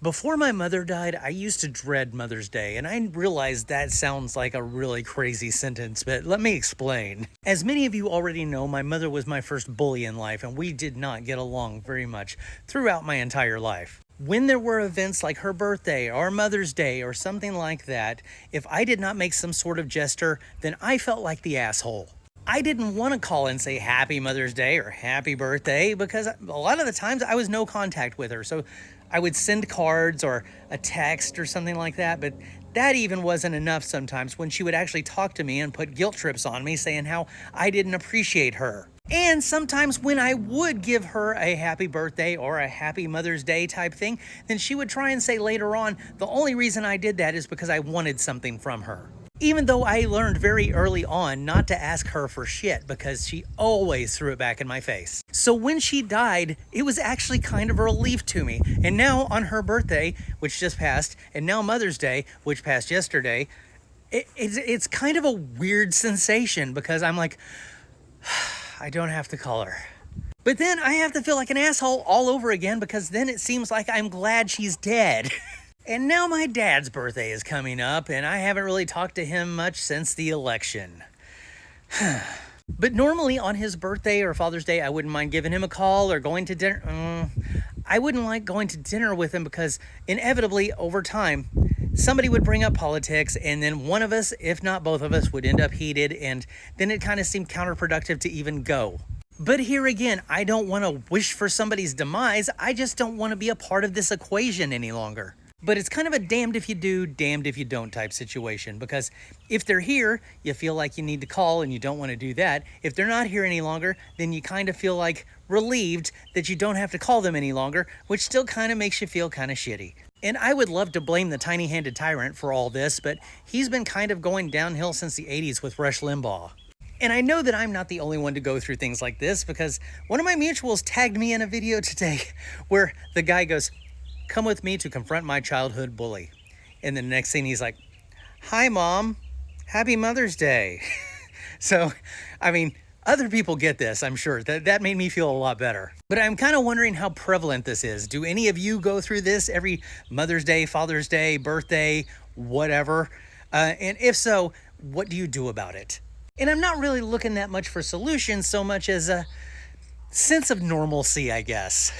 Before my mother died, I used to dread Mother's Day, and I realize that sounds like a really crazy sentence, but let me explain. As many of you already know, my mother was my first bully in life, and we did not get along very much throughout my entire life. When there were events like her birthday or Mother's Day or something like that, if I did not make some sort of gesture, then I felt like the asshole. I didn't want to call and say happy Mother's Day or happy birthday because a lot of the times I was no contact with her. So I would send cards or a text or something like that. But that even wasn't enough sometimes when she would actually talk to me and put guilt trips on me saying how I didn't appreciate her. And sometimes when I would give her a happy birthday or a happy Mother's Day type thing, then she would try and say later on, the only reason I did that is because I wanted something from her. Even though I learned very early on not to ask her for shit because she always threw it back in my face. So when she died, it was actually kind of a relief to me. And now on her birthday, which just passed, and now Mother's Day, which passed yesterday, it's kind of a weird sensation because I'm like, I don't have to call her. But then I have to feel like an asshole all over again because then it seems like I'm glad she's dead. And now my dad's birthday is coming up, and I haven't really talked to him much since the election. But normally on his birthday or Father's Day, I wouldn't mind giving him a call or going to dinner. I wouldn't like going to dinner with him because inevitably over time, somebody would bring up politics, and then one of us, if not both of us, would end up heated, and then it kind of seemed counterproductive to even go. But here again, I don't want to wish for somebody's demise. I just don't want to be a part of this equation any longer. But it's kind of a damned if you do, damned if you don't type situation, because if they're here, you feel like you need to call and you don't want to do that. If they're not here any longer, then you kind of feel like relieved that you don't have to call them any longer, which still kind of makes you feel kind of shitty. And I would love to blame the tiny-handed tyrant for all this, but he's been kind of going downhill since the 80s with Rush Limbaugh. And I know that I'm not the only one to go through things like this because one of my mutuals tagged me in a video today where the guy goes, "Come with me to confront my childhood bully." And the next thing he's like, "Hi, Mom. Happy Mother's Day." So, I mean, other people get this, I'm sure. That made me feel a lot better. But I'm kind of wondering how prevalent this is. Do any of you go through this every Mother's Day, Father's Day, birthday, whatever? And if so, what do you do about it? And I'm not really looking that much for solutions so much as a sense of normalcy, I guess.